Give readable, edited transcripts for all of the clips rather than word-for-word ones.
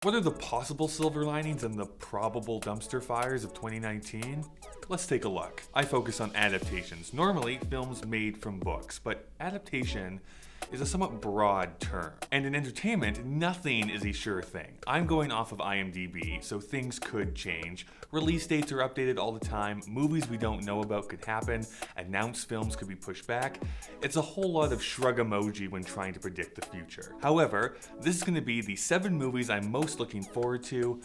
What are the possible silver linings and the probable dumpster fires of 2019? Let's take a look. I focus on adaptations, normally films made from books, but adaptation is a somewhat broad term. And in entertainment, nothing is a sure thing. I'm going off of IMDb, so things could change. Release dates are updated all the time, movies we don't know about could happen, announced films could be pushed back. It's a whole lot of shrug emoji when trying to predict the future. However, this is going to be the 7 movies I'm most looking forward to,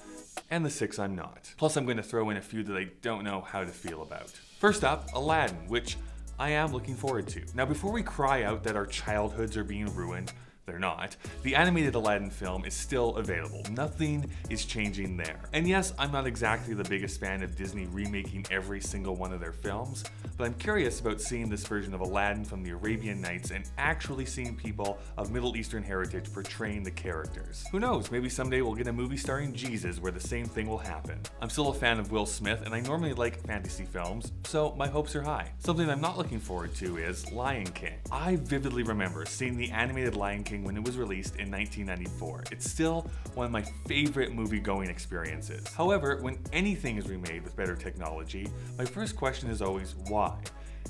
and the 6 I'm not. Plus I'm going to throw in a few that I don't know how to feel about. First up, Aladdin, which I am looking forward to. Now before we cry out that our childhoods are being ruined, they're not. The animated Aladdin film is still available. Nothing is changing there. And yes, I'm not exactly the biggest fan of Disney remaking every single one of their films, but I'm curious about seeing this version of Aladdin from the Arabian Nights and actually seeing people of Middle Eastern heritage portraying the characters. Who knows, maybe someday we'll get a movie starring Jesus where the same thing will happen. I'm still a fan of Will Smith, and I normally like fantasy films, so my hopes are high. Something I'm not looking forward to is Lion King. I vividly remember seeing the animated Lion King when it was released in 1994. It's still one of my favorite movie-going experiences. However, when anything is remade with better technology, my first question is always why?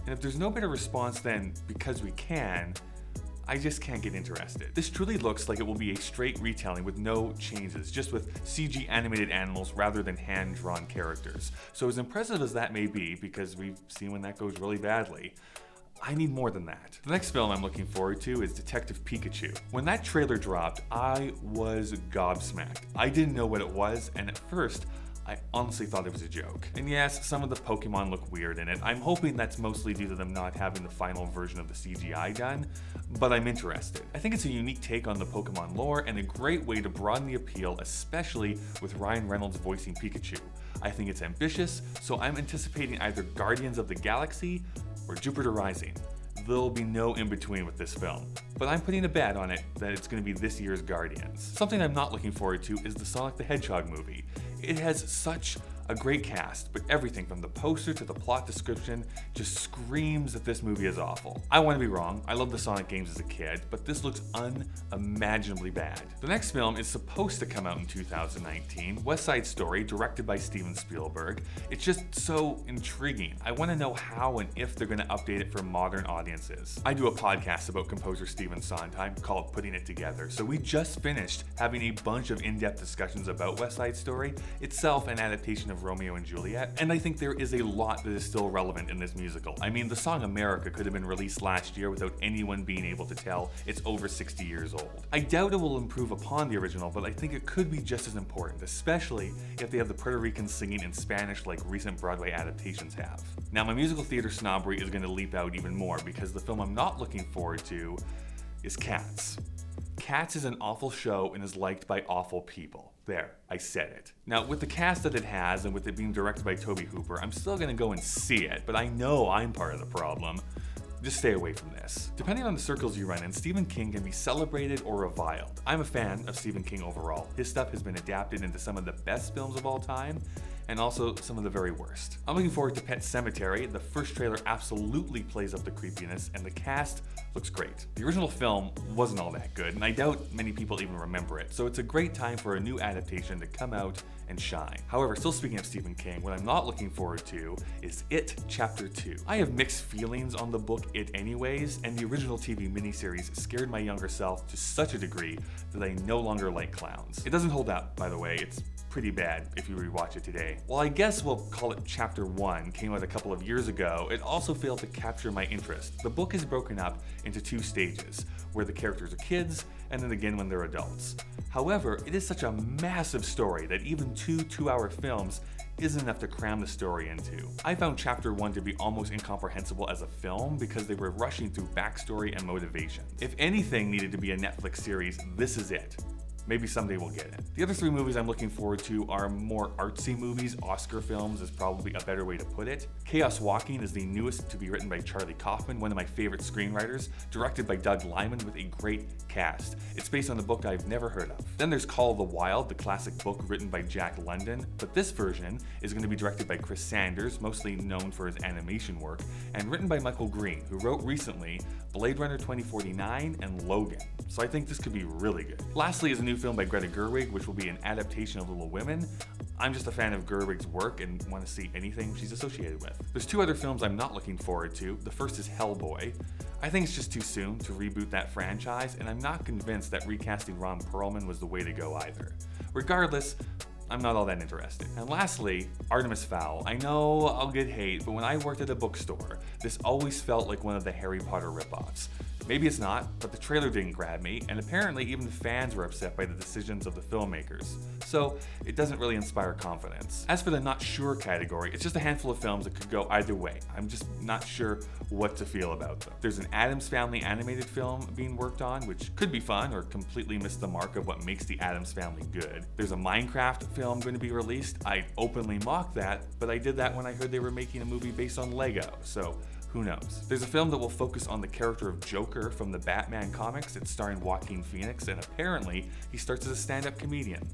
And if there's no better response than because we can, I just can't get interested. This truly looks like it will be a straight retelling with no changes, just with CG animated animals rather than hand-drawn characters. So as impressive as that may be, because we've seen when that goes really badly, I need more than that. The next film I'm looking forward to is Detective Pikachu. When that trailer dropped, I was gobsmacked. I didn't know what it was, and at first, I honestly thought it was a joke. And yes, some of the Pokemon look weird in it. I'm hoping that's mostly due to them not having the final version of the CGI done, but I'm interested. I think it's a unique take on the Pokemon lore and a great way to broaden the appeal, especially with Ryan Reynolds voicing Pikachu. I think it's ambitious, so I'm anticipating either Guardians of the Galaxy or Jupiter Rising. There'll be no in-between with this film, but I'm putting a bet on it that it's going to be this year's Guardians. Something I'm not looking forward to is the Sonic the Hedgehog movie. It has such a great cast, but everything from the poster to the plot description just screams that this movie is awful. I want to be wrong, I loved the Sonic games as a kid, but this looks unimaginably bad. The next film is supposed to come out in 2019, West Side Story, directed by Steven Spielberg. It's just so intriguing. I want to know how and if they're going to update it for modern audiences. I do a podcast about composer Stephen Sondheim called Putting It Together, so we just finished having a bunch of in-depth discussions about West Side Story, itself an adaptation of Romeo and Juliet, and I think there is a lot that is still relevant in this musical. I mean, the song America could have been released last year without anyone being able to tell it's over 60 years old. I doubt it will improve upon the original, but I think it could be just as important, especially if they have the Puerto Ricans singing in Spanish like recent Broadway adaptations have. Now, my musical theater snobbery is going to leap out even more because the film I'm not looking forward to is Cats. Cats is an awful show and is liked by awful people. There, I said it. Now, with the cast that it has and with it being directed by Tobe Hooper, I'm still gonna go and see it, but I know I'm part of the problem. Just stay away from this. Depending on the circles you run in, Stephen King can be celebrated or reviled. I'm a fan of Stephen King overall. His stuff has been adapted into some of the best films of all time, and also some of the very worst. I'm looking forward to Pet Sematary. The first trailer absolutely plays up the creepiness, and the cast looks great. The original film wasn't all that good, and I doubt many people even remember it, so it's a great time for a new adaptation to come out and shine. However, still speaking of Stephen King, what I'm not looking forward to is It Chapter 2. I have mixed feelings on the book It anyways, and the original TV miniseries scared my younger self to such a degree that I no longer like clowns. It doesn't hold up, by the way. It's pretty bad if you rewatch it today. Well, I guess we'll call it Chapter 1, came out a couple of years ago, it also failed to capture my interest. The book is broken up into 2 stages, where the characters are kids, and then again when they're adults. However, it is such a massive story that even 2 two-hour films isn't enough to cram the story into. I found Chapter 1 to be almost incomprehensible as a film because they were rushing through backstory and motivation. If anything needed to be a Netflix series, this is it. Maybe someday we'll get it. The other 3 movies I'm looking forward to are more artsy movies. Oscar films is probably a better way to put it. Chaos Walking is the newest to be written by Charlie Kaufman, one of my favorite screenwriters, directed by Doug Liman with a great cast. It's based on a book I've never heard of. Then there's Call of the Wild, the classic book written by Jack London, but this version is going to be directed by Chris Sanders, mostly known for his animation work, and written by Michael Green, who wrote recently Blade Runner 2049 and Logan. so I think this could be really good. Lastly is a new film by Greta Gerwig, which will be an adaptation of Little Women. I'm just a fan of Gerwig's work and want to see anything she's associated with. There's two other films I'm not looking forward to. The first is Hellboy. I think it's just too soon to reboot that franchise, and I'm not convinced that recasting Ron Perlman was the way to go either. Regardless, I'm not all that interested. And lastly, Artemis Fowl. I know I'll get hate, but when I worked at a bookstore, this always felt like one of the Harry Potter ripoffs. Maybe it's not, but the trailer didn't grab me, and apparently even the fans were upset by the decisions of the filmmakers. So it doesn't really inspire confidence. As for the not sure category, it's just a handful of films that could go either way. I'm just not sure what to feel about them. There's an Addams Family animated film being worked on, which could be fun or completely miss the mark of what makes the Addams Family good. There's a Minecraft film going to be released. I openly mocked that, but I did that when I heard they were making a movie based on Lego, so who knows? There's a film that will focus on the character of Joker from the Batman comics. It's starring Joaquin Phoenix, and apparently he starts as a stand-up comedian.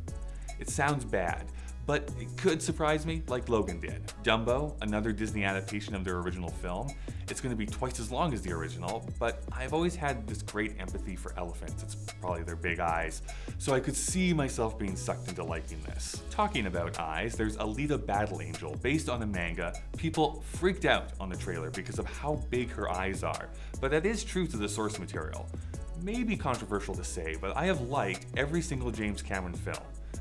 It sounds bad, but it could surprise me like Logan did. Dumbo, another Disney adaptation of their original film. It's going to be twice as long as the original, but I've always had this great empathy for elephants. It's probably their big eyes, so I could see myself being sucked into liking this. Talking about eyes, there's Alita Battle Angel, based on a manga. People freaked out on the trailer because of how big her eyes are, but that is true to the source material. Maybe controversial to say, but I have liked every single James Cameron film.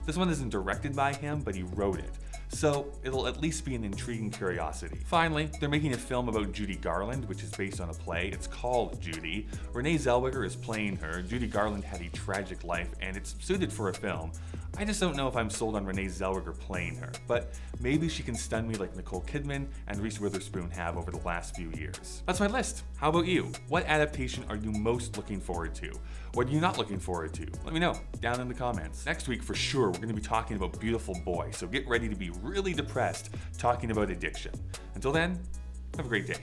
This one isn't directed by him, but he wrote it, so it'll at least be an intriguing curiosity. Finally, they're making a film about Judy Garland, which is based on a play. It's called Judy. Renee Zellweger is playing her. Judy Garland had a tragic life, and it's suited for a film. I just don't know if I'm sold on Renee Zellweger playing her, but maybe she can stun me like Nicole Kidman and Reese Witherspoon have over the last few years. That's my list. How about you? What adaptation are you most looking forward to? What are you not looking forward to? Let me know down in the comments. Next week, for sure, we're going to be talking about Beautiful Boy, so get ready to be really depressed talking about addiction. Until then, have a great day.